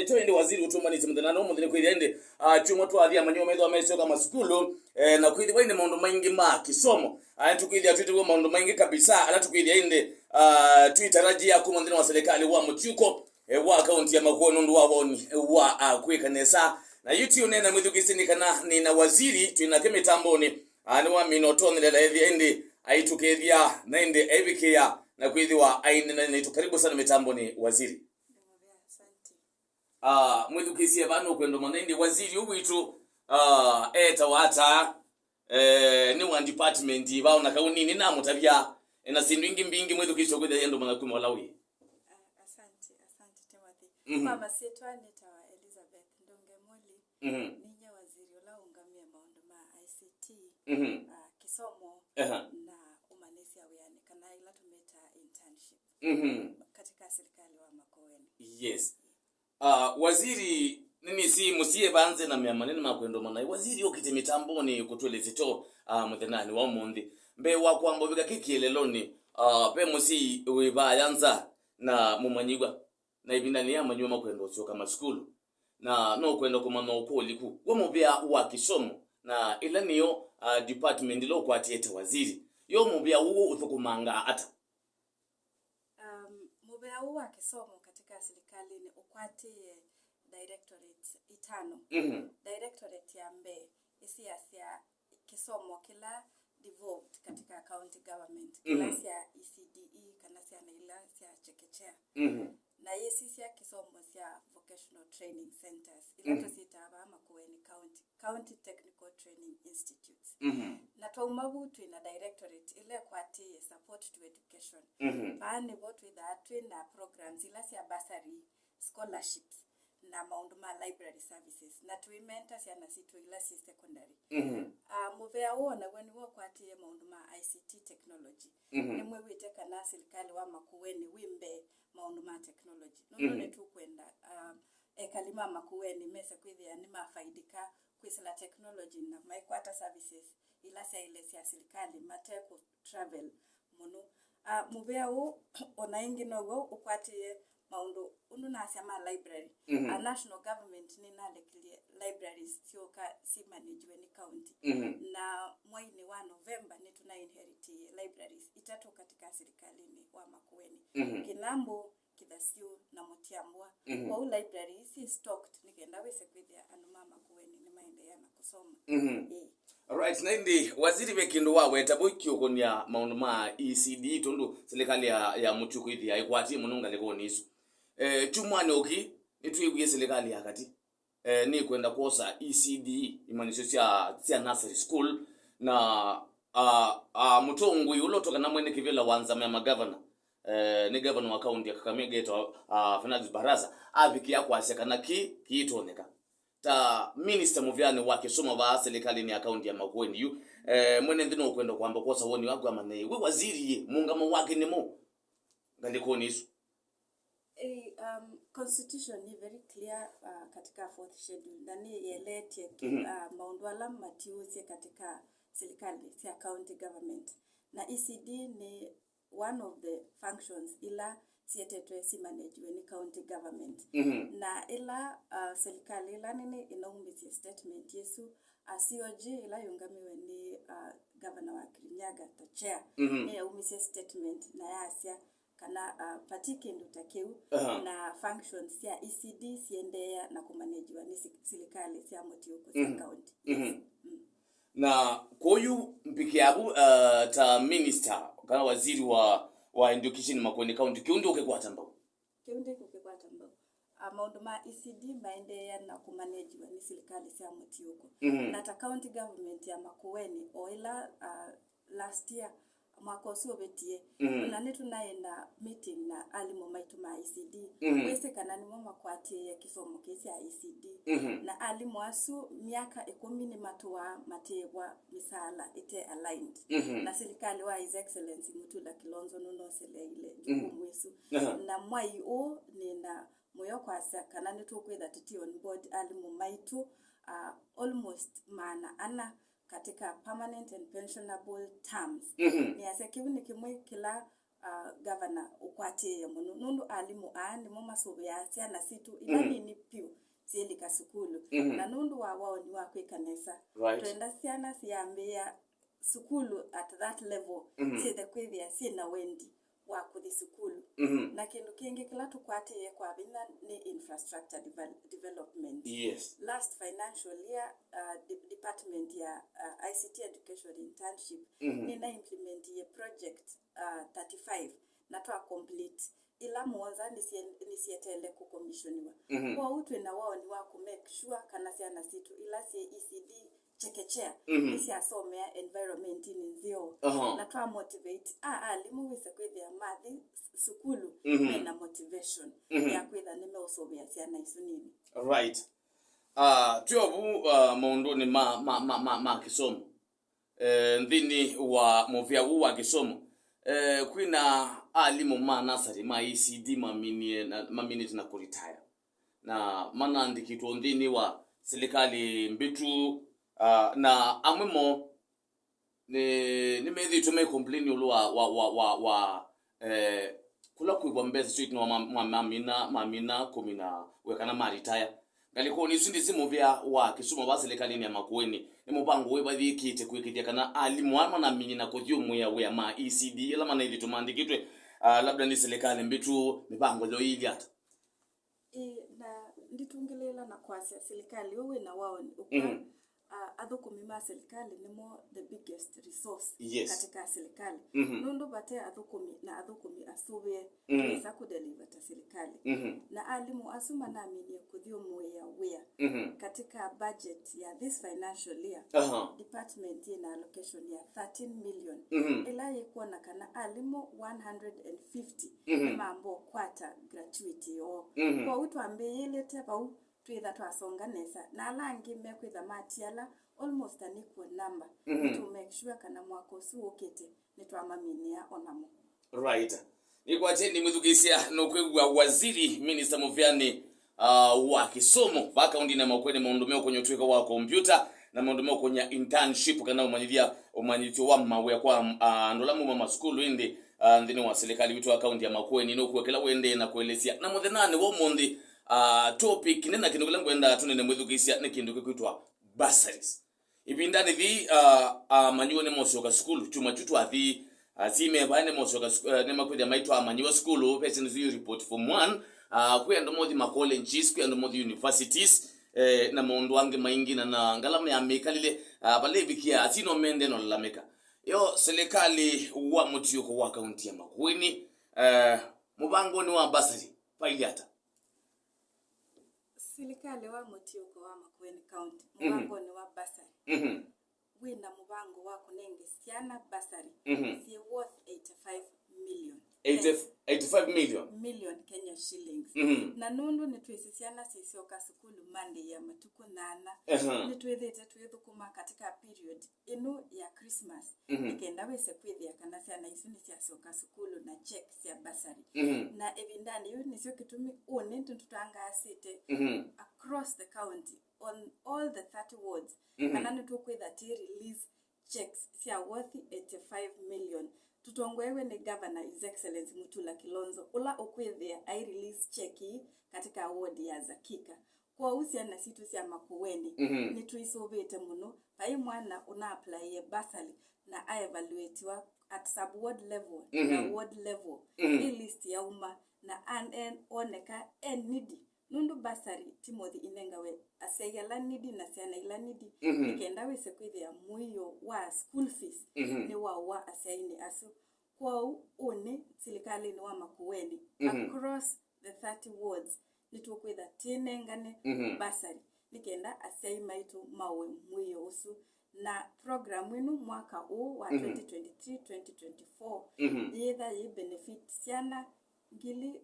Ende waziri utumanizi mdana mu ndine kwirende chumwa twathia manyo metho ameso kama skulu na kwithwa ine maundu maingi ma Kisomo tukwithia twitwa maundu maingi kabisa ala tukwithia inde twitarajia kuma ndine wa serikali wa mutuko wa account ya Makueni ndo waboni wa kwekanesa na YouTube nena mwithukisini kana nina waziri twina kemitamboni ni wa minotonele la ende aitukethia na inde ebikia na kwithwa aine na karibu sana mitamboni waziri. Mwithukisia bano kwendo manende waziri uwitu eta wata ni one department baona kaunini na mutabya na sindu ingi mbingi mwithukisho kwenda yendo manakuma Malawi. Asante Timothy. Mama setwa nitawa Elizabeth Ndongemoli. Ninya waziri ola ungamia maondo ma ICT Kisomo na umanisi ya Muveani kana ila tumeta internship katika serikali wa Makueni. Yes. Waziri nini si musie banze na maneno makwendo manai waziri okite mitamboni kutwelezito muthenani wa mundi mbe wakwambo bika kikileloni pe musi we bayanza na mumanyigwa na ibindani ya manywa makwendo sio kama school na no kwendo kuma no koliku wo mubya wa Kisomo na ila niyo department lo kwatieta waziri yo mubya uwo uthukumanga ata mubya wa Kisomo katika serikali ni ukwati directorate itano. Directorate ya mbe isi ya Kisomo kila devolved katika county government kila ya ECDE kana sia na ila sia chekechea na yesi ya Kisomo sia vocational training centers ila tosita ba Makueni county technical training institutes na taumabutu na directorate ile kwati support to education baani vote with that na programs ila sia bursary scholarships na maunduma library services na tuimenta siana situ ila si secondary Muveani na wani wo kwati maunduma ICT technology ni mwewite kana serikali wa Makueni wimbe maunduma technology nono tu kwenda ekalima Makueni mesa kwithia ni mafaidika kwisala technology na maikwata services ila sia ile sia serikali mateko travel muno Muveani onaingi nogo ukwati maundu ununa asema library a national government ni nalekile libraries sioka si management ni county na mwezi wa November ni tuna inherit libraries itatu katika serikali ni wa Makueni Kinambo Kidasio na Motiambwa kwa library si stocked nikaenda wese kwithia anuma Makueni ni maendelea na kusoma Alright, naindi waziri wekindu wa wetabuki okonya maundu ma ECD tundu serikali ya mutuko ithi aikwati mununga lekoni isu chumwane oki nitwiye serikali yakati ni kwenda kosa ECD imanisho sia nursery school na mutongo ulotoka na mwene kivela wanza mama governor ni governor wa county ya Kakamega eto Finance Baraza abiki yakwase kana kiitoneka ta Minista Muveani wa Kisomo ba serikali ni account ya Makueni yu mwene ndino kwenda kwamba kosa woni wako amane we waziri ye mungamo wake nimo ngalikoni isu constitution ni very clear katika fourth schedule ndani yelete maundu ala matiusi katika serikali ya county government na ECD ni one of the functions ila sietetwe si management ni county government na ila serikali ila nini inaumisi statement yesu COG ila yungamiwe ni governor wa Kirinyaga the chair ni yaumisi statement na yasia kana particular utakeu na functions ya ECD siendea na kumanagewa ni serikali ya Motioko county na koyu mpikiabu ta minister kana waziri wa education Makueni county kiundo ukekwatamba maundu ma ECD maendea na kumanagewa ni serikali ya Motioko na ta county government ya Makueni oila last year mwaka usio betie na netu naenda meeting na alimo maitu ma ECD wese kana ni mama kwati ya Kisomo kesi ya ECD na alimo asu miaka 10 ni matuwa matewa misala ite aligned na serikali wa His Excellency Mutula Kilonzo nono sele ile jukumu wesu na mwai o ni na moyo kwasa kana netu kwetha titi on board alimo maitu almost mana ana katika permanent and pensionable terms ni asekiuni kimwe kila governor ukwate muno nundu alimu aandi mo masobe ya ciana situ ilani ni piu cieli kasukulu na nundu wao ni wa kwikanesa twenda ciana ciambia sukulu at that level the kwithia ciena wendi wa kuthi sukulu na kindu kingi kila tukwate kwa bina ni infrastructure development. Last financial year department ya ICT education internship nina implement ye project 35 na twa complete ila mwanza nisietele ku commissioniwa kwa utwe na wao ni wa ku make sure kana ciana situ ila si ECD chekechea isi asomea environment ni nzio na twa motivate alimu wise kwithia mathi sukulu na motivation ya kwitha nimeusomea ciana isu nini. Right. Tiobu maundu ni ma Kisomo. Ndini wa movia wa Kisomo. Kwina alimu ma nasari ma ECD mamini na kuretire. Na mana ndikitu ndini wa serikali mbitu na amwemo ni methi to make complain ulu wa kula kuibwa Mbezi Street no mamina komina wekana ma retire ngaliko ni sindi simu vya wa Kisomo ba serikali ya Makueni ni mubango we bathikite kwikithia kana alimu ama na mini na kuthio muya we ma ECD ela mana ili tumandikitwe labda ni serikali mbitu mibango lo ili hata na nditungelela na kwa serikali wewe na wao athukumi ma serikali nimo the biggest resource katika serikali nundu bate athukumi asubie pesa ku deliver ta serikali na alimu asuma na amini kuthio moya wea katika budget ya this financial year department ina allocation ya 13 million ila yekuwa na kana alimu 150 mambo kwata gratuity kwa utu ambeyele tebau twitha twasonganesa na alangi mekwitha matiala almost an equal number to make sure kana mwako usuokete nitwamaminia onamo. Right. Nikwateni mithugisia no kwegwa waziri Minista Muveani wa Kisomo va kaunti na Makueni maundomeo kwenye tweka wa computer na maundomeo kwenye internship kana umanyithio wa mawe kwa ndolamu mama school indi ndini wa serikali witu wa kaunti ya Makueni no kwekela wende na kuelesia na muthenane wo mundi topic nena kindu kila ngwenda tunene mwithugisia ne kindu kwitwa bursaries ibindani vi manyiwo ne mosoka school chuma chutu athi sime bane mosoka ne makwenda maitwa manyiwo school person zi report form 1 kwenda modi ma colleges kwenda modi universities na mondo wange maingi na ngalamu ya mekalile balebikia atino mende no lameka yo serikali wa mutiyoko wa kaunti ya Makueni mubango ni wa bursary failiata serikali wa mutiyoko wa Makueni county mubango ni wa bursary wina mubango wa kunenge siana bursary si worth 85 million 85 million Kenya shillings na nundu nitwisisiana sisioka sukulu Monday ya matuko nana nitwethete twithukuma katika period inu ya Christmas nikenda wese kwithia kana siana isu ni siasioka sukulu na checks ya bursary na evindani yu nisio kitumi one tutanga asite across the county on all the 30 wards kana nitukwitha ti release checks sia worth 85 million tutongwewe ni governor his excellency Mutula Kilonzo ula okwithia I release cheki katika ward ya Zakika kwa usiana situ sia Makueni ni tuisobete muno pai mwana una apply ye bursary na I evaluate wa at sub ward level na ward level hii list ya uma na oneka nidi nundu bursary Timo inengawe asegela nidi na siana ila nidi nikenda wese kwithia muyo wa school fees ni wa asaini asu kwa one serikali ni wa Makueni across the 30 wards nitukwitha tinengane bursary nikenda asaima itu mawe muyo usu na program wenu mwaka huu wa 2023-2024 yetha ye benefit siana ngili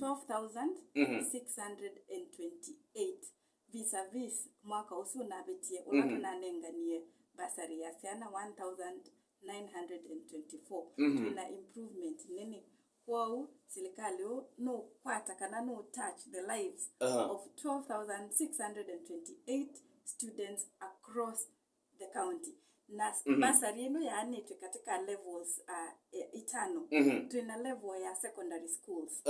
12,628 vis-a-vis mwaka usu nabetie unatuna nenganie bursary ya siana 1,924 tuna improvement nini kwa serikali no kwata kana no touch the lives of 12,628 students across the county na basari ino yaani katika levels 5. Tuina level ya secondary schools,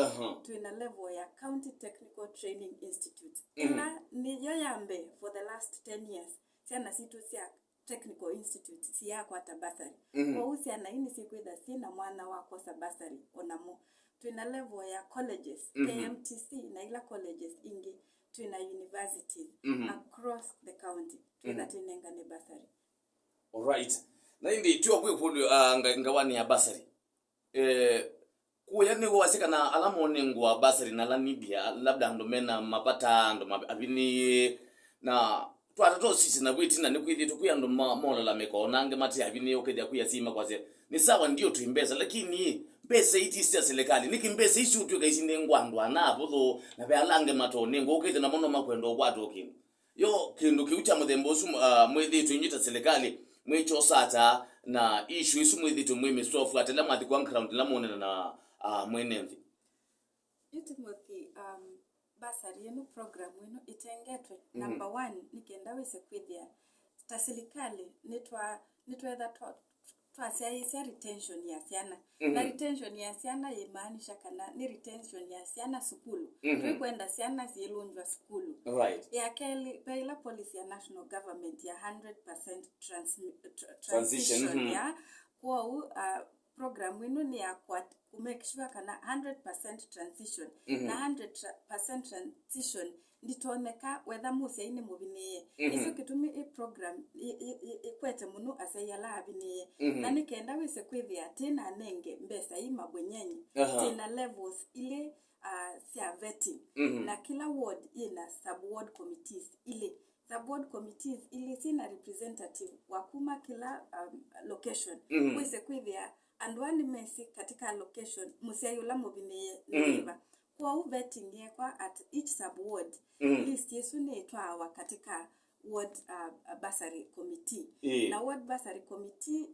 tuina level ya county technical training institute. Ila ni yoyambe for the last 10 years siana situ sia technical institute siya kwa basari. Kwa usiana ini sikwida sina mwana wako sa basari onamo. Tuina level ya colleges, KMTC na ila colleges ingi, tuina universities across the county. Tuina tuinengane basari. Alright. Na indi tuwa kwekundu ngawani ya basari. Kuya nigo wasika na alamo nengwa basari na lanibia labda ndomena mapata ndoma abini na twatato sisi na kwiti na nikwithi tukuya ndoma mola la meko nange mati abini okeja kuya sima kwase ni sawa ndio tuimbeza lakini mbese iti ya serikali niki mbese isu tu kaisi nengwandwa na bodo na bealange matone ngokeja na mono makwendo kwato kini yo kindu kiucha mudhembo su mwezi tuinyita serikali mwecho sata na issue isu mwezi tu mwemi sofu atela mati kwa ground la monena na mwenenzi Timothy basari yenu program wenu itengetwe number 1 nikenda wese kwithia ta serikali nitwetha twasiaisia retention ya siana na retention ya siana yemaanisha kana ni retention ya siana sukulu tukwenda siana zielunjwa sukulu right ya keli pela policy ya national government ya 100% transition ya kwa program wenu ni ya kwa make sure kana 100% transition na 100% transition nditoneka whether muse ine mubineye iso kitumi i program ikwete munu asayala abineye na nikenda wese kwithia tina nenge mbesa ima bwenyenyi tina levels ile sia vetting na kila ward ina sub ward committees ile sub ward committees ile sina representative wakuma kila location wese kwithia and one mesi katika location musayula mubineye niba kwa vetting yekwa at each sub ward list yesu neetwa katika ward basari committee na ward basari committee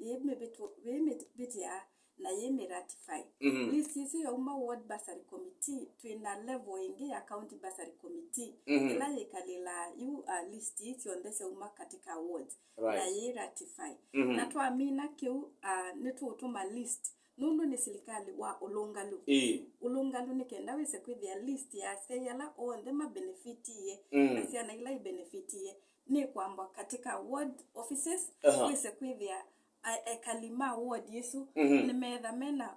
yemebetia na yeme ratify list yesu ya uma ward basari committee twina level ingi ya county basari committee ila yekalila you list yesu ondese uma katika ward na ye ratify na tuamina kiu netutuma list nundu ni serikali wa ulungalu ulungalu nikenda wese kwithia list ya seyala on the benefit ye na siana ila benefit ye ni kwamba katika ward offices wese kwithia kalima ward yesu nimetha mena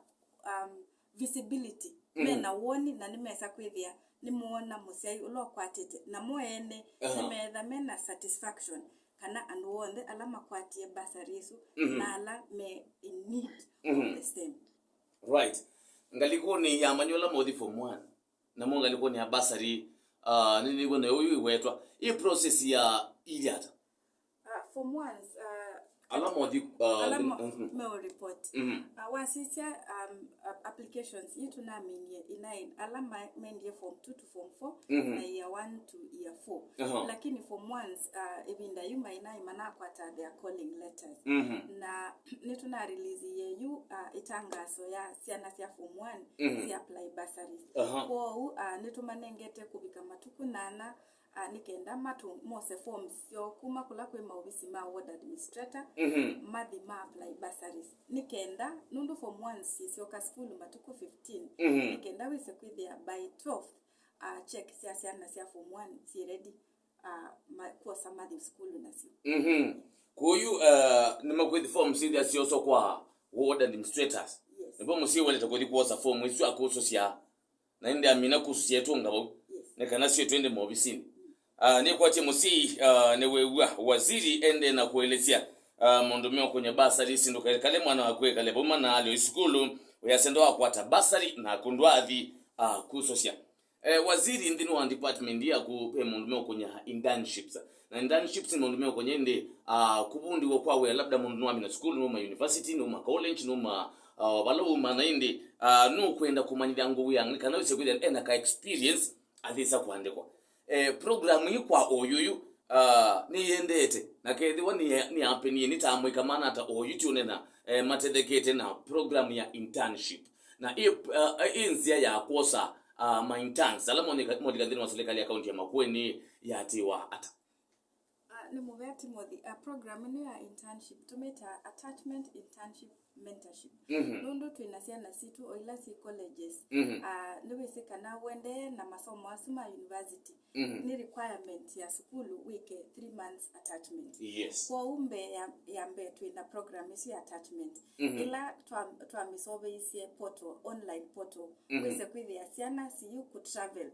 visibility mena woni na nimesa kwithia nimuona musai ulo kwatete na muene nimetha mena satisfaction kana anwonde alama kwatie basari yesu na ala me in need of the same right ngaliko ni ya manyola modi form 1 na monga liko ni ya basari nini gone uyu wetwa i process ya iliata form 1 alama modi me report wasisha applications yitu na minye inain alama mendie form 2 to form 4 na year 1 to year 4 lakini form 1 ibinda yuma inai mana kwata their calling letters na nitu na release ye yu itangazo ya siana sia form 1 si apply bursaries kwa nitu manengete kubika matuku nana nikenda matu mose forms yo kuma kula kwe maobisi ma ward administrator madhi ma apply bursaries nikenda nundu form 1 sio ka school matuku 15 nikenda wese kwithia by 12 check sia na sia form 1 si ready kwa samadhi school na sio kuyu nimakwithi form si sio so kwa ward administrators ndipo musi wale takodi kuosa form isu akoso sia na inde amina kusu yetu ngabo nekana sio twende maobisini ni kwa musi ne wewa waziri ende na kuelezea mondomeo kwenye basari sindu kale mwana wakwe kale boma na alio iskulu uyasendo akwata basari na kundwathi kusosia waziri ndino wa department ya ku mondomeo kwenye internships na internships mondomeo kwenye ndi kubundi wokwawe labda mondomeo na school no ma university no ma college no ma balo mana indi no kwenda kumanyira ngo yang kana wese kwenda ena ka experience athisa kuandikwa program yikwa oyuyu ni yendete na kethi wani ni hapeni ni tamwe kamana ata oyu tunena matedekete na program ya internship na inzia ya kosa ma interns alamoni modikadini wa serikali ya kaunti ya Makueni ya tiwa ata ni Muveani Timo program ni ya internship tumeta attachment internship mentorship nundu twinasiana situ oila si colleges niwise kana wende na masomo asuma university ni requirement ya school week 3 months attachment kwa umbe ya mbe twina program isi attachment ila twamisobe isi portal online portal wise kwithi asiana si you could travel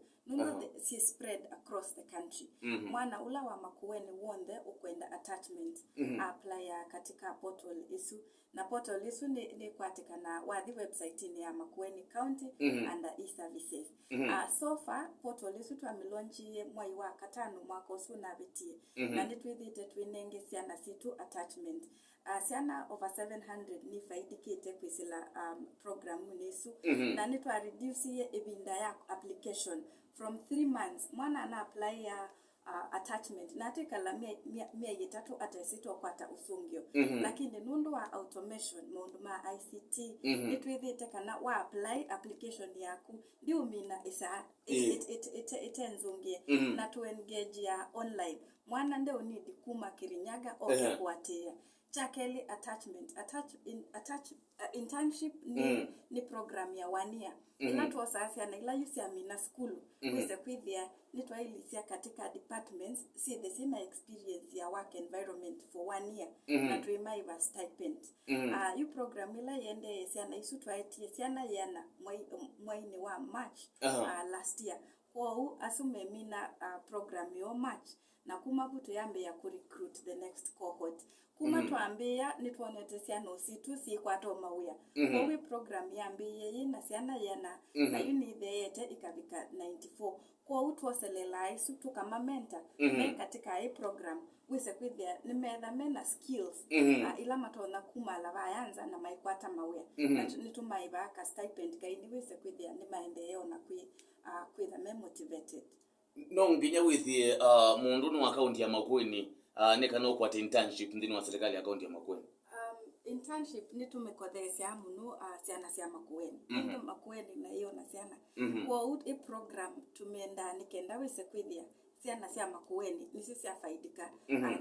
si spread across the country mwana ula wa Makueni wonde ukwenda attachment apply katika portal isu na portal isu ni kwatikana wathi website ni ya Makueni County under e-services so far portal isu twamilaunchie mwai wa katano mwaka usu na bitie na nitwithite twinenge siana situ attachment siana over 700 ni faidikite kwisila programu nisu na nitwa reduce ebinda ya application from 3 months mwana ana apply ya attachment natikala mia yetatu atesito kwata usungio lakini nundu wa automation mundu ma ICT nitwithite kana wa apply application yaku ndio mina isa itenzungie na to engage ya online mwana ndio need kuma kirinyaga o kwatia chakeli internship ni program ya 1 year ila tuosafia na ila yusi amina school wise kwithia nitwailisia katika departments see the same experience ya work environment for 1 year na tuimaiva stipend you program ila yende siana isu twaitie siana yana mwai wa March last year kwa asume mina program yo March na kuma kuto yambe ya recruit the next cohort kuma tuambia nitwonete siana ositu si kwato mawia kwa program yambe na siana yana na unithete ikabika 94 kwa utwoselela isu tukama mentor katika hii program wise kwithia nimetha mena skills ila matona kuma la bayanza na maikwata mawia nitumaiva ka stipend kaini wise kwithia ni maendeleo na kwitha me motivated no nginya withie mundu no account ya Makueni nekana ukwata internship ndini wa serikali account ya Makueni internship nitumekothesia muno siana sia Makueni ndio Makueni na hiyo na siana kwa hii program tumeenda nikenda wise kwithia siana sia Makueni nisi sia faidika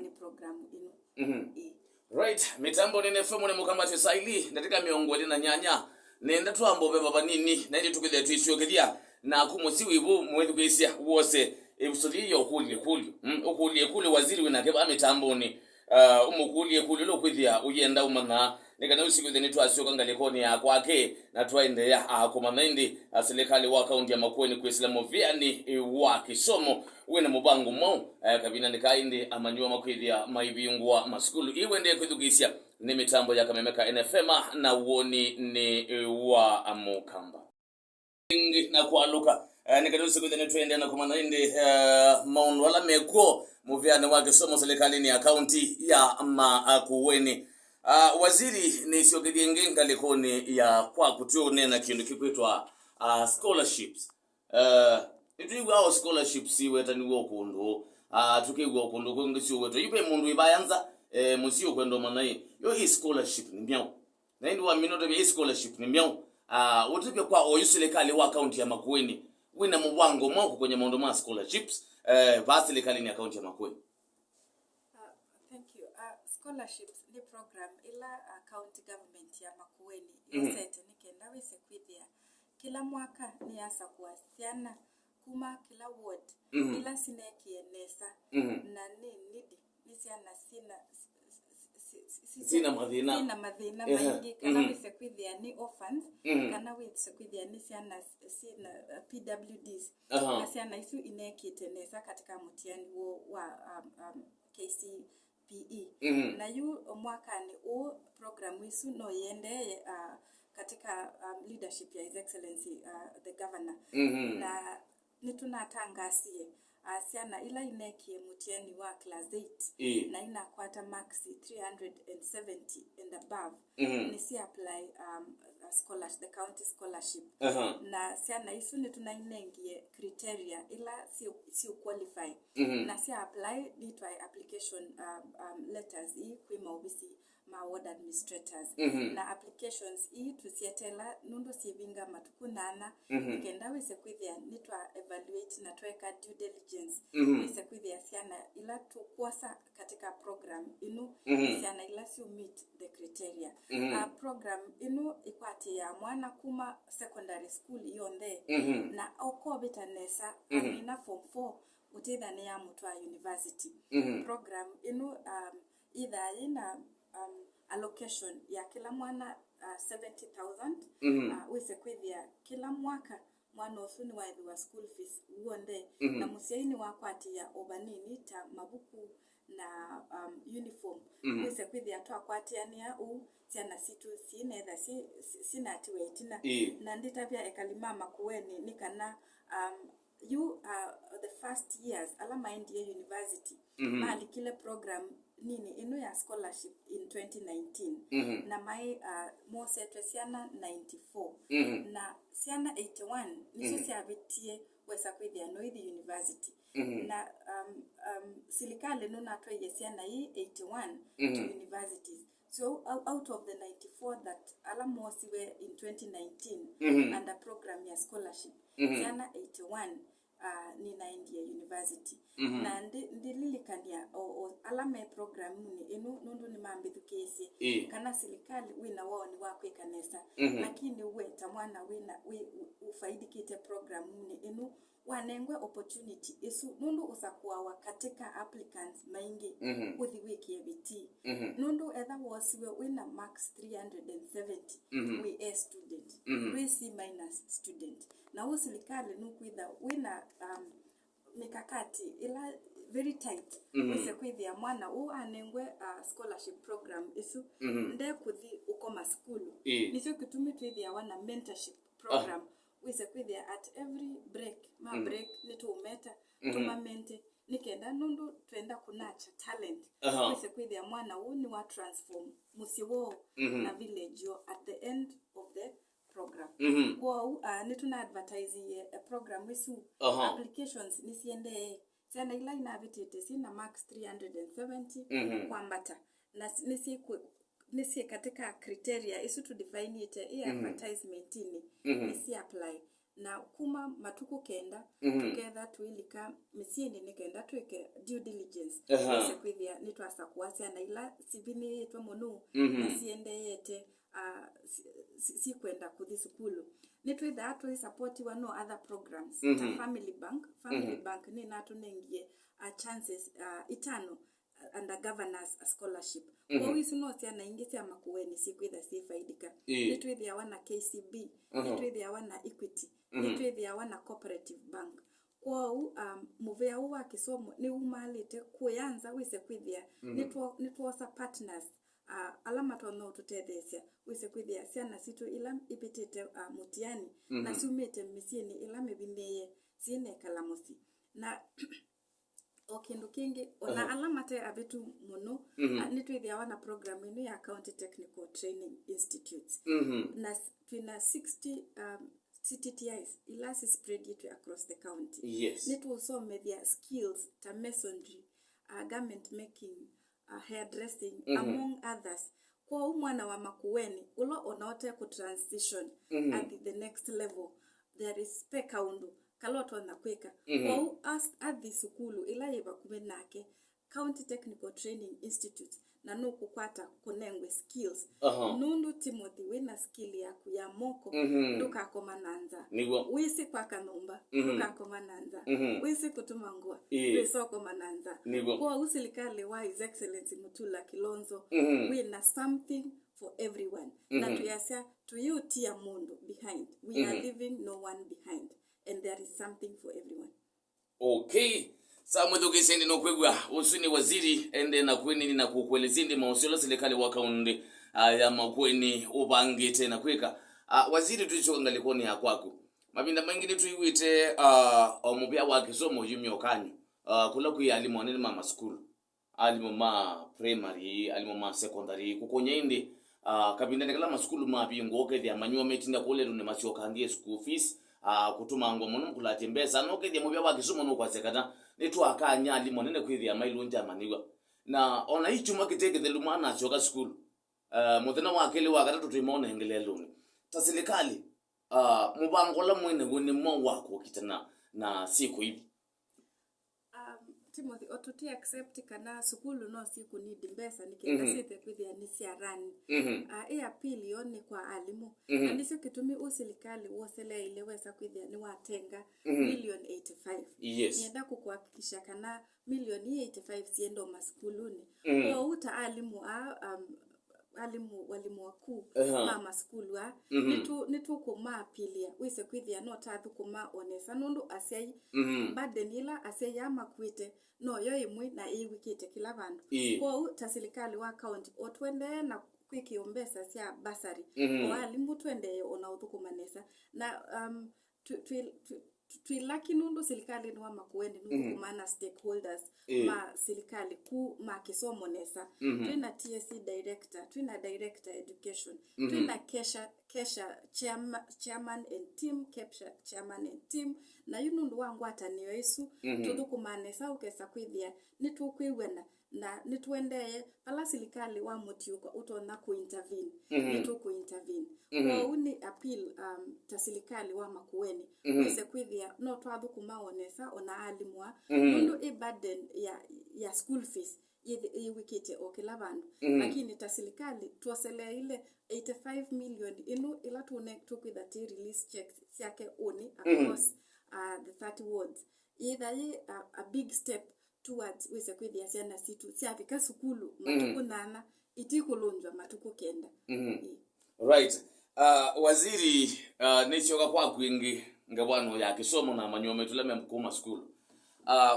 ni program ino right mitambo nene femu ne mukambate saili ndatika miongole na nyanya nenda twambobe baba nini na ndi tukile tuisyogelia na kumusiwibu mwezi kwisia wose ebusoli yo okulie kuli waziri winake ba mitamboni umukulie kuli lokwithia uyenda umana nekana usikwithe ni twasyoka ngalekoni ya kwake na twaende ya akomana indi serikali wa kaunti ya Makueni kwesila Muveani wa Kisomo wena mubangu mo kabina nikaindi amanywa makwithia maibingwa maskulu iwende kwithugisia ni mitambo ya kamemeka NFM na uoni ni wa Amukamba na kualuka nikadusi kwithia twende na komana indi maundu wala meko Muveani wa Kisomo serikali ni akaunti ya Makueni waziri ni siogedi ngenga lekoni ya kwa kutune na kindu kikwitwa scholarships itwiwa scholarships weta ni wokundu tukigwa kundu kwengisi wetu ipe mundu ibayanza musio kwendo manaye yo hii scholarship ni myao na ndi wa minoto be scholarship ni myao utike kwa oyuselekali wa account ya Makueni wina mwango mwako kwenye maondo ma scholarships baselekali ni account ya Makueni. Thank you. Scholarships ni program ila county government ya Makueni yosete nikenda wise kwithia kila mwaka ni asa kuasiana kuma kila ward ila sineki enesa na ni siana sina madhina maingi kana wise kwithia ni orphans kana wise kwithia ni siana sina PWDs na siana isu ineki tenesa katika mutiani wa KCPE na yu mwaka ni program isu no yende katika leadership ya His Excellency the Governor na nitunatangasie asiana ila ineki mutiani wa class 8 na inakwata max 370 and above ni si apply scholarship the county scholarship na siana isu nitunainengie criteria ila si qualify na si apply litwa application letters kwima obisi ma ward administrators na applications tusietela nundo sivinga matukunana nikenda wise kwithia nitwa evaluate na tweka due diligence wise kwithia siana ila tukwasa katika program inu siana ila si meet the criteria program inu ikwati ya mwana kuma secondary school yonde na okobita nesa amina form 4 utida ne ya mutwa university program inu either ina allocation ya kila mwana 70,000 wise kwithia kila mwaka mwana osuni wa school fees uonde na musiaini wakwati ya obanini ta mabuku na uniform wise kwithia twakwati ania siana situ sinetha sina atiwetina na nditavya ekalima Makueni nikana you the first years alama India University mali kile program nini inu ya scholarship in 2019 na mai mose siana 94 na siana 81 niso siavitie wesa kwithia no the university na silikale no natwa yesiana hii 81 to universities. So out of the 94 that alamos were in 2019 under program ya scholarship siana 81 ni na India University na ndililikania alame program ni inu nundu ni mambithu kesi kana silikali wina wao ni wakwe kanesa lakini weta mwana wina ufaidikite program ni inu wanengwe opportunity isu nundu usakuwa katika applicants maingi uthi wiki ya biti nundu etha wasiwe wina max 370 we a student we C minus student na usilikali nukwitha wina mikakati ila very tight wise kwithia mwana anengwe scholarship program isu nde kuthi ukoma school nisio kitumi twithia wana mentorship program wise kwithia at every break break nitumeta tumamente nikenda nundu twenda kunacha talent wise kwithia mwana ni wa transform musiwo na village yo at the end of the program kwa nituna advertise a program wisu applications nisiende sana ila inavitete sina max 370 kwambata na nisi katika criteria isu to define it advertisement nisi apply na kuma matuku kenda together tuilika misiende nikenda tuike due diligence kwithia nitwasa kuasia na ila sibini yetu mono nisiende yete si kwenda kuthi sukulu nitwitha atu support wa no other programs family bank ni natu nengie chances itano under governors scholarship kwa wisu no sia na ingisi ya Makueni sikwitha si faidika nitwitha wana KCB nitwitha wana Equity nitwitha wana cooperative bank kwa Muveani wa Kisomo ni umalite kuyanza wise kwithia nitwosa partners alama tono tutethesia wise kwithia siana situ ila ipitite mutiani na sumete misieni ila mebineye sine kalamusi na okindu kingi ona alama te abitu muno nitwithia wana program inu ya County Technical Training Institutes na twina 60 CTTIs ila si spread it across the county nitwosome their skills ta masonry garment making hairdressing among others kwa mwana wa Makueni ulo onaote ku transition at the next level there is pekaundu kaloto na kweka kwa at the sukulu ila yeba kumenake County Technical Training Institute na nuku kwata kunengwe skills nundu Timothy wina skill ya moko duka komananza wisi kwa kanumba duka komananza wisi kutuma nguo wiso komananza kwa usilikale wa His Excellency Mutula Kilonzo wina something for everyone na tuyasia to you tia mundu behind we are leaving no one behind and there is something for everyone. Okay, samwe kisende no kwegwa usuni waziri ende na kweni na kukwelezinde mausilo serikali wakaunde ya Makueni ubangite na kweka waziri tuicho ngalikoni ya kwako mabinda mengine tuiwite omupya wa Kisomo yumi okani kula kuya alimonene mama school alimoma primary alimoma secondary kukonya indi kabinda nekala ma school mapi ngoke dia manyo metinda kole ne mashoka ndie school fees kutuma ngo muno kulatembeza noke dia mupya wa Kisomo no kwasekata netu akanya alimonene kwithia mailunja maniwa na ona ichuma kiteke the lumana choka school muthena wakeli wa gatatu twimona engeleluni ta serikali mubango la mwene guni mo wako kitana na siku hivi Timothy otuti accept kana sukulu no siku ni dimbesa nikenda sete kwithia ni siarani apili yone kwa alimu andisio kitumi usilikali wosele ile wesa kwithia ni watenga million 85 nienda kukuhakikisha kana million 85 siendo maskuluni kwa uta alimu walimu wakuu mama skulu nitu kuma apilia wise kwithia no tathu kuma onesa nundu asei badenila asei amakwite no yo imwe na iwikite kila bandu kwa ta serikali wa county otwende na kwikiombesa cia basari walimu twende ona uthukumanesa na twilaki nundu serikali ni wa Makueni nundu kumana stakeholders ma serikali ku ma Kisomo nesa twina TSC director twina director education twina kesha chairman and team capture chairman and team na yunundu wangu ataniyo isu tuthukumanesa ukesa kwithia nitukwiwena na nitwendeye pala serikali wa mutiuka utona ku intervene nituku intervene kwa uni appeal ta serikali wa Makueni wise kwithia no twathu kumaonesa ona alimwa nundu i burden ya school fees iwikite okila bandu lakini ta serikali tuosele ile 85 million inu ila tukwitha ti release checks yake uni across the 30 wards either a big step towards wise kwithia ciana situ ciafika sukulu matuku nana itikulunjwa matuku kenda right waziri nichoka kwa kwingi ngabwano ya Kisomo na manyome tuleme mkuma school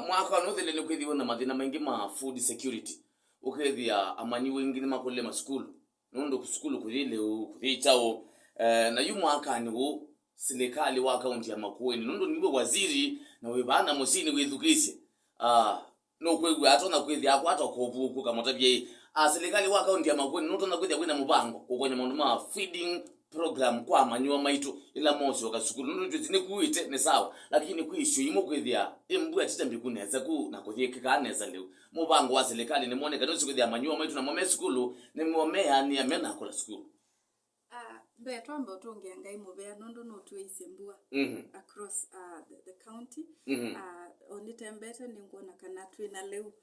mwaka nuthile ni kwithio na mathina maingi ma food security ukethia amanyi wingi ni makolle ma school nundu school kuthile kuthitao na yu mwaka ni wo serikali wa county ya Makueni nundu niwe waziri na webana musini withukise no kwegwe atona kwithia akwata kovuku kama tabye serikali wa county ya Makueni nundu na kwithia kwina mubango kukonya mundu ma feeding program kwa manywa maitu ila mosi wakasukulu nundu tuzine kuite ni sawa lakini kuisho imo kwithia embu atitambi kuneza ku na kuthike kaneza leo mubango wa serikali ni moneka no kwithia manywa maitu na mome skulu ni momea ni amena kola skulu be twamba utongeanga imuvea nundu no tuisembua across the county onitembete ningona kana twina leo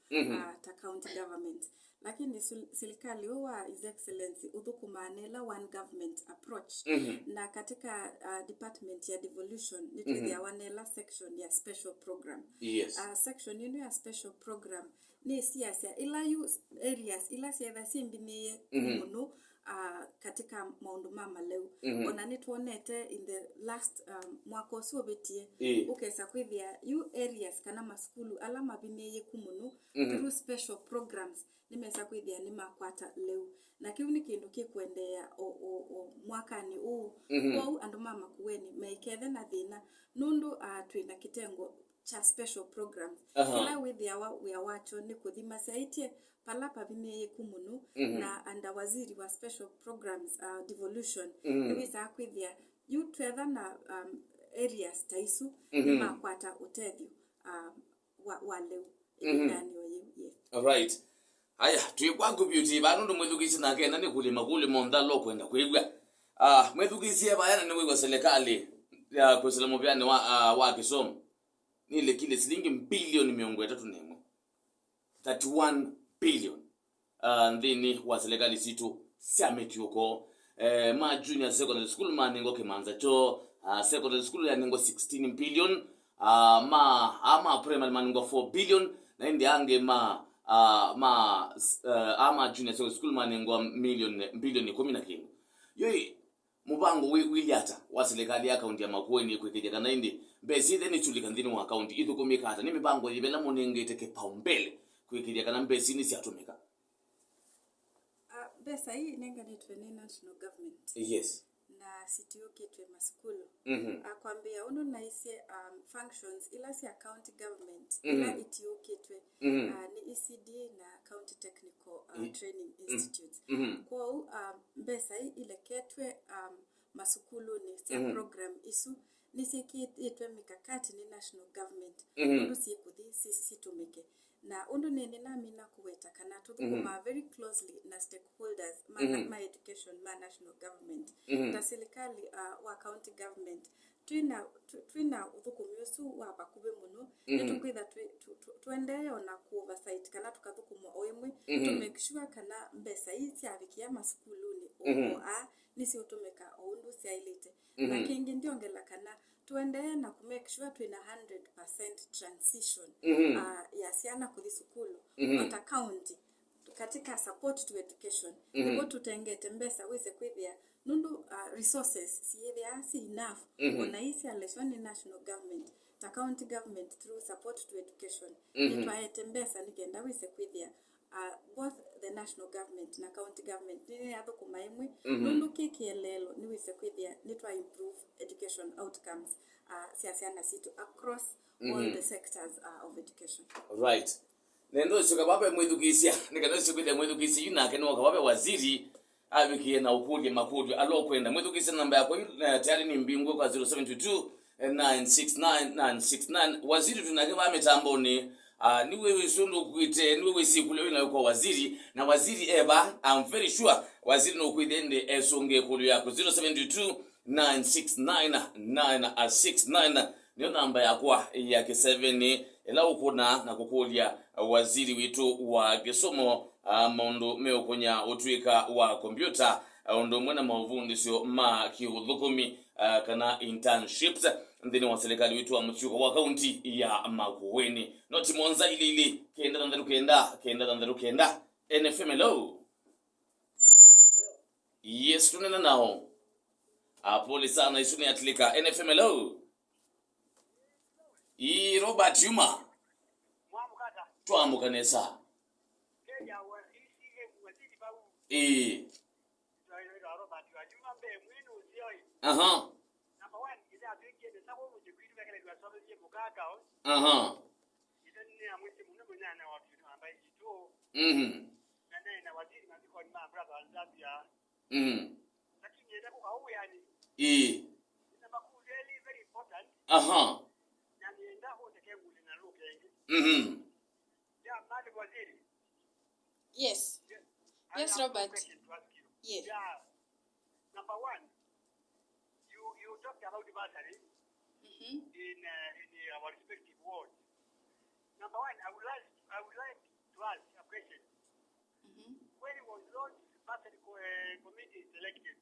ta county government lakini serikali wa his excellency uthukumanela one government approach na katika department ya devolution nitwithia wanela section ya special program section yenu ya special program ni siasa ila areas ila siasa simbiniye muno katika maundu mama leo ona nitwonete in the last mwaka ucio betie ukesa kwithia you areas kana maskulu ala mabineye kumunu through special programs nimesa kwithia ni makwata leo na kiu ni kindu kikwendea mwaka ni kwa andu mama Makueni maikethe na thina nundu twina kitengo cha special programs kila withia wa wacho ni kuthima saitie pala pabineye kumunu na anda waziri wa special programs devolution niwisa kwithia you twetha na areas taisu ni makwata utethio wa leo ndani oye alright haya tuikwaku beauty banundu mwethukisi na kenda ni kulima kule mondalo kwenda kwigwa mwethukisi bayana ni wigwa serikali ya kusela Muveani wa Kisomo ni ile kile shilingi bilioni 331 billion ndini wa serikali situ summit yuko ma junior secondary school maningo kimanza cho secondary school ya ningo 16 billion ama primary maningo 4 billion na ndi ange ama junior secondary school maningo bilioni 10 yoi mubango wiliata wa serikali ya county ya Makueni kwekija kana ndi besi then chulika ndini wa county ithu kumikata ni mibango yibela munenge teke paumbele kwekija kana mbesi ni siatumika besa hii nenga nitwe ni national government na CTO kitwe maskulu akwambia uno naise functions ila si county government ila itio kitwe ni ECD na county technical training institutes kwa besa hii ile ketwe masukulu ni sia program isu nisiki itwe mikakati ni national government uno si kuthi si tumike na undu nini na mina kuweta kana tuthukuma very closely na stakeholders ma education ma national government ta serikali wa county government twina uthukumiusu wa bakube muno nitukwitha tuendelee na ku oversight kana tukathukumwa oimwe to make sure kana mbesa isi abikia maskuluni nisi utumika oundu siailite na kingi ndiongela kana tuendelee na ku make sure twina 100% transition ya siana kuthi sukulu ota county katika support to education nibo tutengete mbesa wise kwithia nundu resources si enough ona isi aleshoni national government ta county government through support to education nitwaete mbesa nigenda wise kwithia both the national government na county government ni athukuma imwe nundu kikielelo ni wise kwithia nitwa improve education outcomes siasiana situ across all the sectors of education. Right. Nendo shuka baba mwedukisia nikana shuka mwedukisia yunake no kababe waziri abikie na ukuje makuje alokwenda mwedukisia namba yako tayari ni mbingu kwa 0722 969 waziri tunake ba mitambo ni wewe sundu kuite ni wewe sikule na kwa waziri na waziri eba I'm very sure waziri no kuidende esonge kulu yako 0722 969 niyo namba yakwa ya K7 ela ukuna na kukulia waziri witu wa Kisomo mondo meokonya utwika wa kompyuta ondo mwena mavundisyo ma kiudhukumi kana internships ndini wa serikali witu wa mchuko wa kaunti ya Makueni no Timo nza ilili kenda kenda NFM hello. Yes tunena nao pole sana isuni atlika NFM hello. Robert Yuma Amuka nesa Yes. Yes, Robert. Yes. Yeah. Number one, you talked about the battery in our respective wards. Number one, I would like to ask a question. When was those battery committee selected?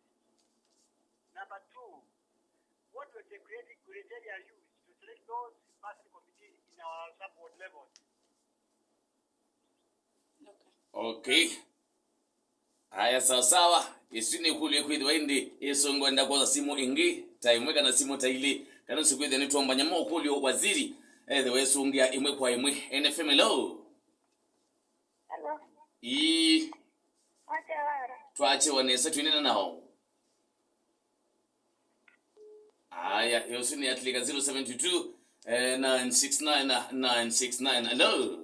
Number two, what was the criteria used to select those battery committees in our support levels? Okay. Haya sawa. Isini kule kwidwa indi isongo nda kwa simu ingi taimweka na simu taili kana sikwidha ni tuomba nyamo kule waziri the wesungia imwe kwa imwe NFM hello. Hello. Tuache wanesa tuinena nao. Haya yosini atlika 072 969 hello.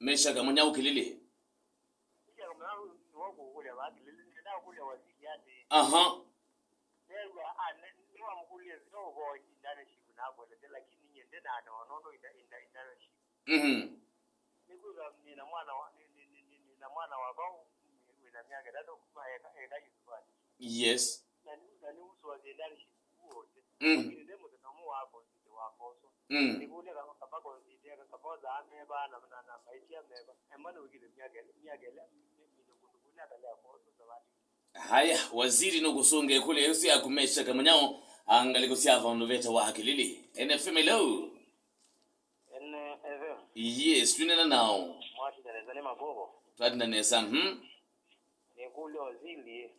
Mesha kama nyau kilili. Yes. Haya waziri no kusonge kule yosi ya kumesha kama nyao angali kusiava ndoveta wa hakilili NFM hello. Yes tunena nao Mwati Teresa ni magogo twadina nesa ni kule wazili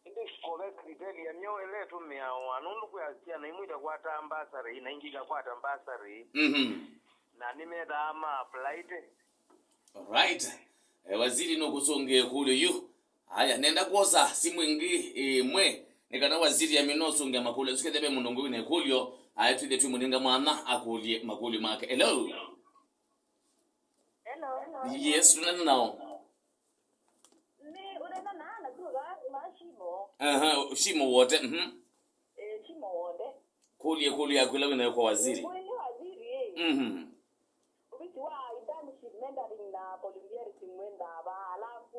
ndi kobe criteria myo ele tumia wanundu kuyasia na imuita kwata ambassador ina ingiga kwata ambassador na nimeda ama applied. Alright waziri no kusonge kule yu haya nenda kosa simu ingi mwe nikana waziri ya minoso ngia makule sikethebe munongo wine kulyo ayatwide tu muninga mwana akulie makuli make hello. Yes tunena nao Ni unena na kuga mashimo shimo wote Timo wote kulyo kulu ya kula wina kwa waziri. Ni waziri Ubiti wa internship mentoring na volunteering mwenda ba alafu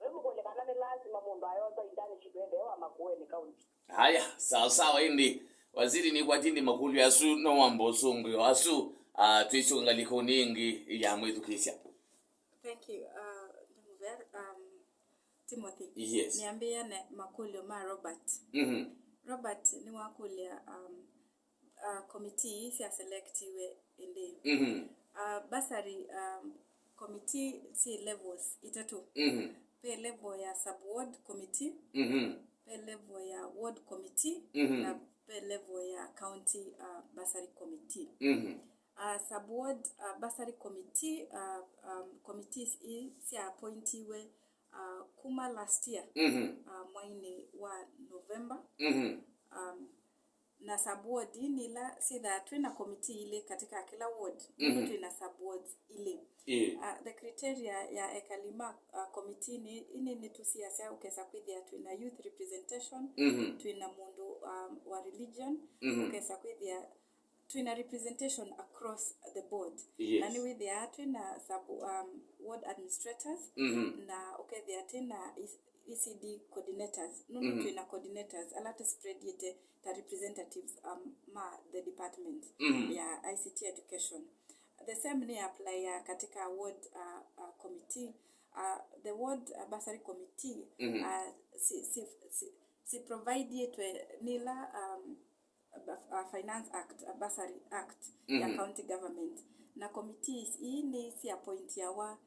wewe kule kana lazima mundu ayota internship ende wa Makueni county. Haya, sawa indi. Waziri ni kwa tindi makulu ya su no wambo songo asu tuiso ngaliko ningi ya mwetu kisha. Thank you. Timothy. Yes. Niambia na makulio ma Robert. Robert ni wakulia committee si selectiwe inde. Basari committee si levels itatu. Pe level ya sub ward committee. Pe level ya ward committee na pe level ya county basari committee. Sub ward basari committee committees si appointiwe kuma last year mwini wa November. Na sub ward nila si that twina committee ile katika kila ward twina sub wards ile. The criteria ya ekalima committee ni tusiasa ukesa kwithia twina youth representation, twina mundu wa religion, ukesa kwithia twina representation across the board. Na ni withia twina sub ward administrators na ukethia twina ECD coordinators. Twina coordinators alata spread yete the representatives the department ya ICT education. The same ni apply katika ward committee. The ward basari committee si provide yetwe nila finance act basari act ya county government. Na committees ni si appoint yawa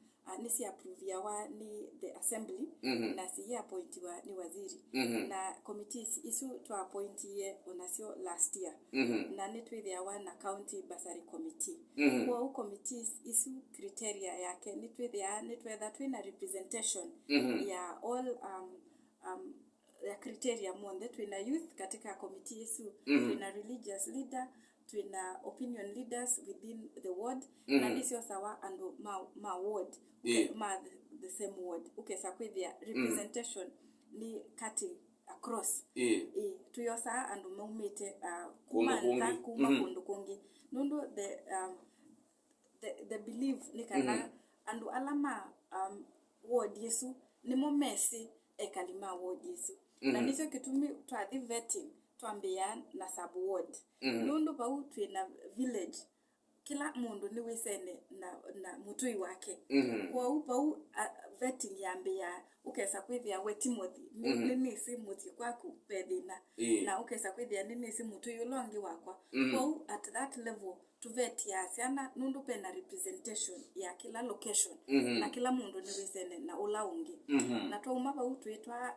ni si approve yawa ni the assembly na si appoint wa ni waziri. Na committees isu to appoint ye onasio last year. Na ni twithe yawa na county basari committee. Kwa committees isu criteria yake ni twithe twina representation ya all ya criteria monde twina youth katika committee isu twina religious leader, twina opinion leaders within the ward na nisio sawa and ma ward the same ward ukesa kwithia representation ni cutting across tuyosa and maumete kuma kundu kungi nundu the belief ni kana andu alama ward yesu ni momesi ekalima ward yesu na nisio kitumi twathi vetting twambia na sub ward nundu bau twina village kila mundu ni wisene na mutui wake kwa upau vetting yambia ukesa kwithia we Timothy nini si muti kwaku pedina na ukesa kwithia nini si mutui ulongi wakwa kwa at that level to vet ya siana nundu pena representation ya kila location na kila mundu ni wisene na ulaungi na twauma bau twitwa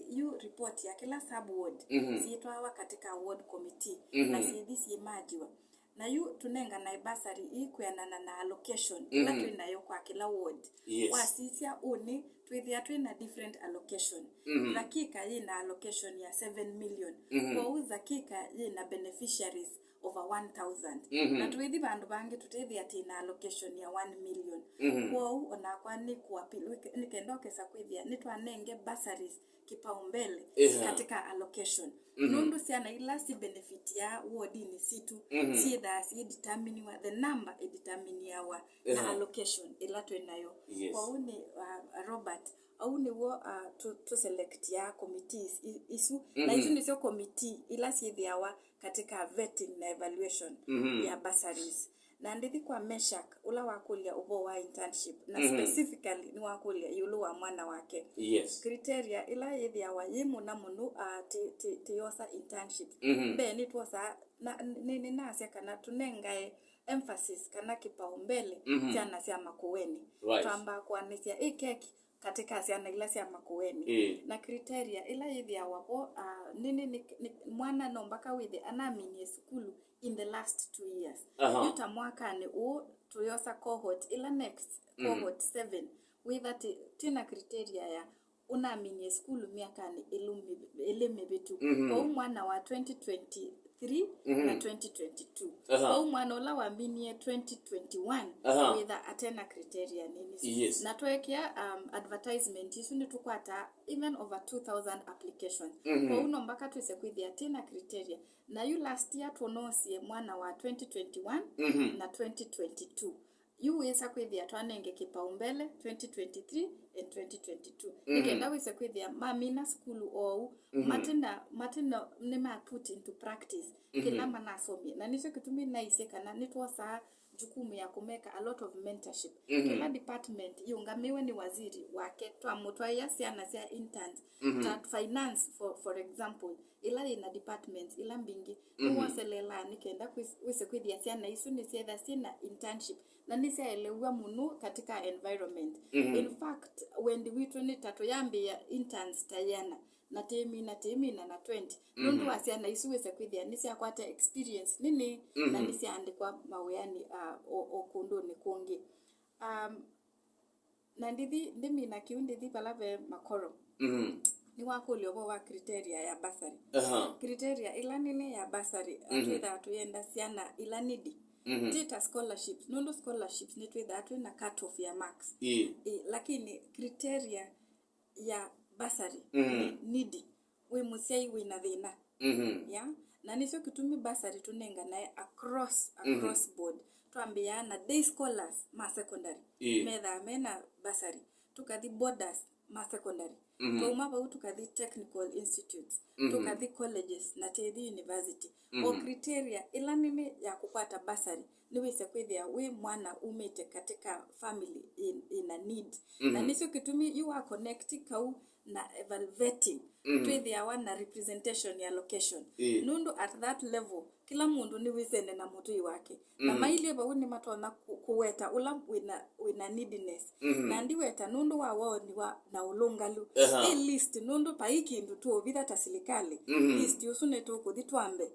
you report ya kila sub ward siitwa katika ward committee na si imajiwa na yu tunenga na basari ikwenana na allocation ila twinayo kwa kila ward wasisia uni twithia twina different allocation. Zakika ina allocation ya 7 million kwa zakika ina beneficiaries over 1000 na twithi bandu bangi tutithia tina allocation ya 1 million kwa ona kwa ni kuapili nikendokesa kwithia nitwanenge bursaries kipaumbele katika allocation. Nundu siana ila si benefit ya ward ni situ si that si determine the number determine yawa na allocation ila twenayo kwa uni Robert au ni wo to select ya committees isu na isu ni sio committee ila si yawa katika vetting na evaluation ya bursaries na ndithi kwa Meshak ula wakulia ubo wa internship na specifically ni wakulia yulu wa mwana wake criteria ila yethi ya wayimu na munu tiyosa internship be ni tuosa nini nase kana tunengae emphasis kana kipaumbele sana sia Makueni twamba kuanisia keki katika siana ila sia Makueni na criteria ila yethi ya wapo nini mwana nombaka withe anaminie skulu in the last 2 years yuta mwaka ni tuyosa cohort ila next cohort 7 with that tina criteria ya unaminie skulu miaka ni elime bitu kwa mwana wa 2023 2023 na 2022 au mwana ula wa minie 2021 with atena criteria nini na tuwekea advertisement isu ni tukwata even over 2000 applications kwa uno mpaka tuweze kuithia atena criteria na yu last year tuonosie mwana wa 2021 na 2022 yu wesa kwithia twanenge kipaumbele 2023 and 2022 nikenda wesa kwithia mamina school ou matina nema put into practice kila manasomia na niso kitumi na iseka na nitwosa jukumu ya kumeka a lot of mentorship kila department yungamiwe ni waziri wake twamutwa ya siana sia interns that finance for example ila ina departments ila mbingi nuwaselela nikenda wese kwithia siana isu ni sietha sina internship na nisiaelewa munu katika environment in fact when we ni tatu yambi ya interns tayana na temi na 20 nundu asiana isu wese kwithia nisiakwata experience nini na nisiandikwa maweani okundu ni kungi na ndimi na kiundi palave makoro ni wakuli obo wa criteria ya basari criteria ila nini ya basari atwitha tuyenda siana ila nidi data scholarships nundu scholarships ni twitha na cut off ya marks lakini criteria ya basari nidi we musiai we na thina ya na nisio kitumi basari tunenga nae across board tuambia na day scholars ma secondary metha mena basari tukathi borders ma secondary tuumaba tukathi technical institutes tukathi colleges na tethi university o criteria ila nini ya kupata basari ni wese kwithia we mwana umete katika family in a need na nisio kitumi you are connected kau na evaluating twithia wana representation ya location nundu at that level kila mundu ni wisende na mutui wake na maili eba ni matona kuweta ula wina neediness na ndiweta nundu wao ni wa na ulungalu list nundu paiki ndu tu obitha tasilikali list yusune tu kuthitwambe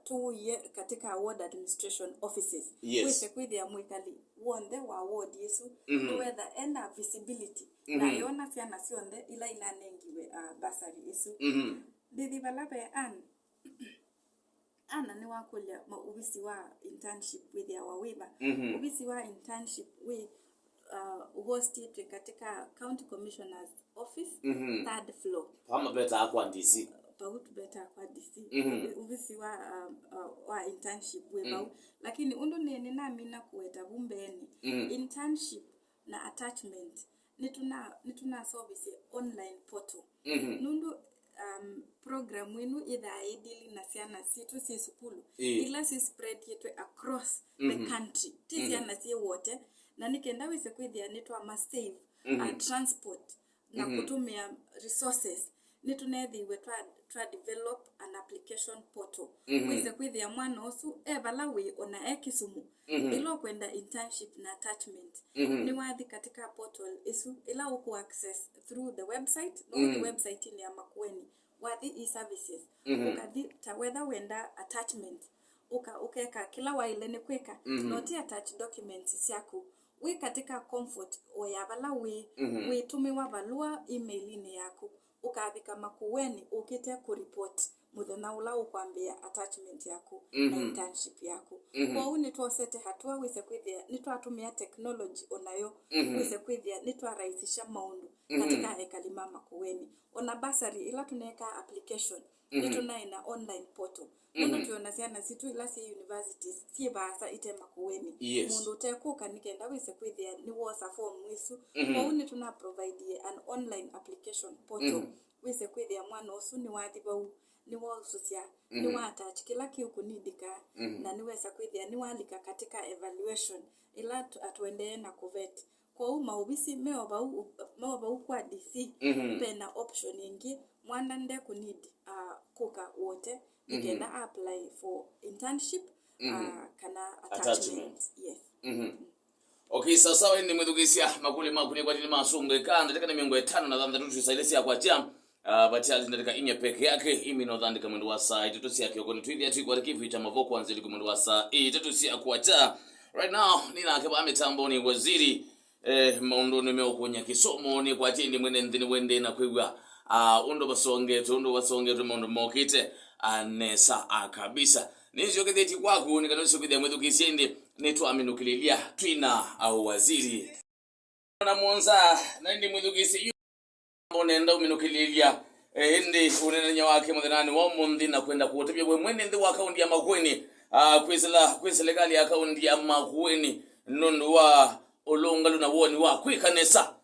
tuye katika ward administration offices wese kwithia mwikali wonde wa ward yesu whether ena visibility na yona siana sionde ila inanengiwe basari yesu dithi balabe ana ni wakulia ubisi wa internship with ya wawiba ubisi wa internship we hosted katika county commissioner's office third floor kama beta akwa ndisi pautu beta kwa DC ubisi wa internship we lakini undo ni nami na kuweta bumbeni internship na attachment nituna service online portal nundu program wenu either ideally na siana situ si skulu ila si spread yetu across the country tisiana si wote na nikenda wese kwithia nitwa must save transport na kutumia resources nitunethi we try develop an application portal wese kwithia mwana osu bala we ona Kisomo ilo kwenda internship na attachment ni wathi katika portal isu ila uku access through the website the website ni ya Makueni wathi e-services ukathi ta whether wenda attachment ukeka kila waile ni kweka not attach documents siaku we katika comfort oyabala we tumiwa balua email ni yako ukabika Makueni ukite ku report muthena ula ukwambia attachment yako na internship yako kwa uni twosete hatua wese kwithia nitwatumia technology onayo wese kwithia nitwarahisisha maundu katika ekalima Makueni ona basari ila tuneka application nitunaina online portal mundu tuona siana situ ila si universities si basa ite Makueni mundu tekuka nikenda wese kwithia ni wosa form wisu kwa uni tuna provide an online application portal wese kwithia mwana osu ni wathi bau ni wosusia ni watach kila kiuku nidika na niwesa kwithia ni walika katika evaluation ila atuendee na kuvet kwa maubisi meoba kwa DC pena option ingi mwana nde kunid kuka wote nikenda apply for internship kana attachment yes okay sasa ni mwedugisia makuli makuni kwa dini masunge kanda ndeka miongo 5 na dhamda tutu sailesi kwa jam batali ndeka inye peke yake imi no dhandika mwendo wa saa itutusi yake okoni twithia twi kwa kivu cha mavoko anzeli mwendo wa saa itutusi yakwa cha right now nina akeba mitambo ni waziri maundo nimeokunya Kisomo ni kwa tindi mwene ndini wende na kwigwa undo basonge tu maundo mokite anesa kabisa nizo kideti kwaku nikanoso kidya mwetu kisende netu aminukilia twina au waziri na monza nandi mwetu kisi bonenda uminukilia ndi Uneenania wake mudhanani wa mundi na kwenda kuotebya we mwene ndi wa akaunti ya Makueni kwiselekali ya akaunti ya Makueni nondo wa olonga luna woni wa kwikanesa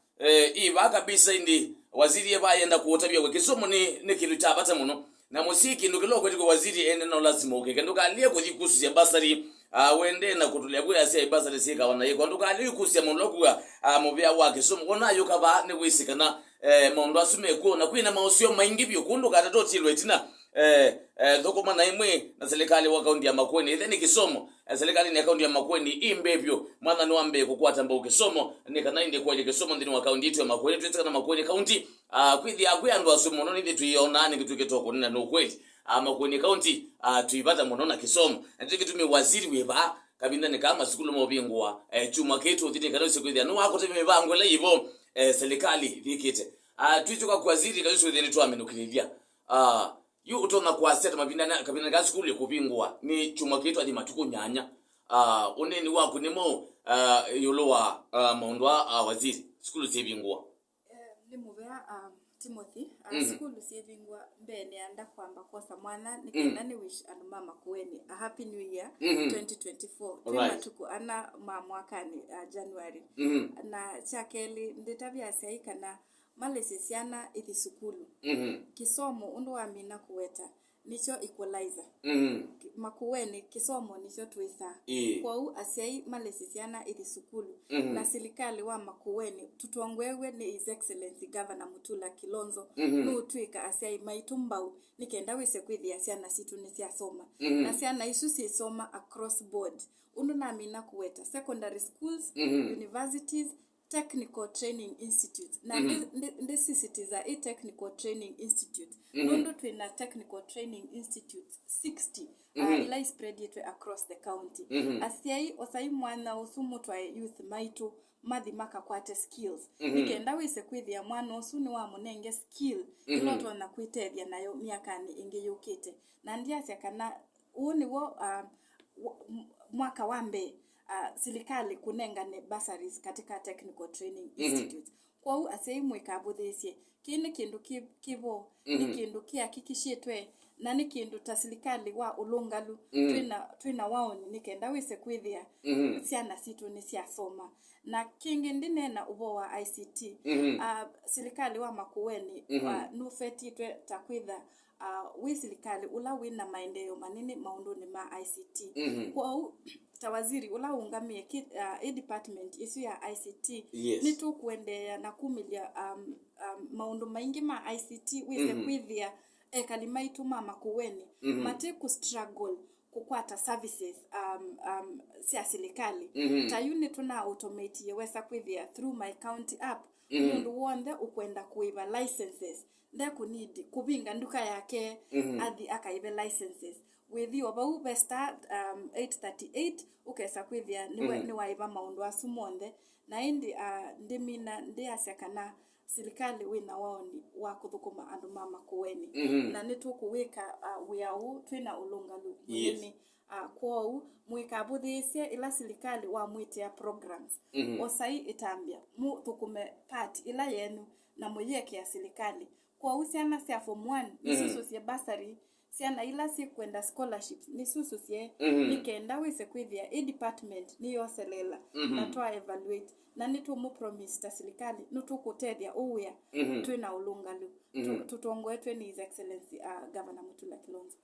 iba kabisa ndi waziri yebayenda kuotebya we Kisomo ni kilu chabata muno na musiki ndukilo kweti kwa waziri ende no lazima ukeke ndukalie kujikusu ya basari wende na kutulia bwe ase basari sika wana yeko ndukalie kusia monlokuwa mubya wake Kisomo kona yokaba ne wisikana mondo asume ko na kwina mausio maingi byo kunduka tatotilwe tina dokoma na imwe na serikali wa akaunti ya Makueni then Kisomo serikali ni akaunti ya Makueni imbebyo mwana no ambe kukwata mbo Kisomo ni kanainde kwa Kisomo ndini wa akaunti yetu ya Makueni tutsaka na Makueni county kwidi akuyandwa asumo no ndi tuiona ni kitu kitoko nina no kweli Makueni county tuipata monona Kisomo ndi kitu mi waziri weba kabinda ni kama sikulu mobingwa chuma ketu ndini kanose kwidi no wako teme bango le hivyo serikali vikite tuichoka kwa waziri kanose ndini tu amenukilia yu utona kwa seta mabinda kabinda ga sikulu kupingwa ni chuma ketu adi matuko nyanya uneni wako nimo yolowa maundwa waziri sikulu sebingwa ni Muveani Timothy sikulu sebingwa mbene anda kwamba kosa mwana nikenda ni wish and mama Makueni a happy new year 2024 tena tuko ana mwakani January na chakeli nditabia saika na malesesiana ithi sukulu Kisomo undu amina kuweta nicho equalizer Makueni Kisomo nicho twisa kwa u asiai malesesiana ithi sukulu na serikali wa Makueni tutuongwewe ni his excellency governor Mutula Kilonzo no twika asiai maitumba nikenda wese kwithi asiana situ ni sia soma na siana isu si soma across board undu na amina kuweta secondary schools universities technical training institute na this is a technical training institute nondo twina technical training institute 60 ila spread it across the county asiai osai mwana usumu twa youth maitu mathimaka kwate skills nikenda wise kwithia mwana usuni wa munenge skill ilo twana kwitethia nayo miakani ingi yukite na ndiasia kana uni wo mwaka wambe serikali kunengane bursaries katika technical training institute kwa u asei mwikabuthesie kini kindu kibo ni kindu kiakikishitwe na ni kindu ta serikali wa ulungalu twina waoni nikenda wise kwithia siana situ ni sia soma na kingi ndinena ubo wa ICT serikali wa Makueni nufetitwe takwitha serikali ula wina maendeleo manini maunduni ma ICT kwa tawaziri ula ungamie department isu ya ICT nitu kuendea na kumilia maundu maingi ma ICT wise kwithia kalima ituma Makueni mate ku struggle kukwata services sia serikali tayuni tuna automate yewesa kwithia through my county app mundu wonde ukwenda kuiba licenses nda kunidi kubinga nduka yake athi akaibe licenses with you about besta 838 ukesa kwithia ni waiba maundu asumonde na indi ndimina ndiasekana serikali wina waoni wa kuthukuma andu mama Makueni na nitukuwika wiau twina ulungalu yini kwao mwikabuthisia ila serikali wa mwitia programs osai itambia mu thukume part ila yenu na muyeke ya serikali kwa usiana sia form 1 nisusu sia basari siana ila si kwenda scholarships nisusu sia nikenda wise kwithia department ni yoselela na twa evaluate na nitumu promise ta serikali nutukutethia uya twina ulungalu tutongwetwe ni his excellency governor Mutula Kilonzo.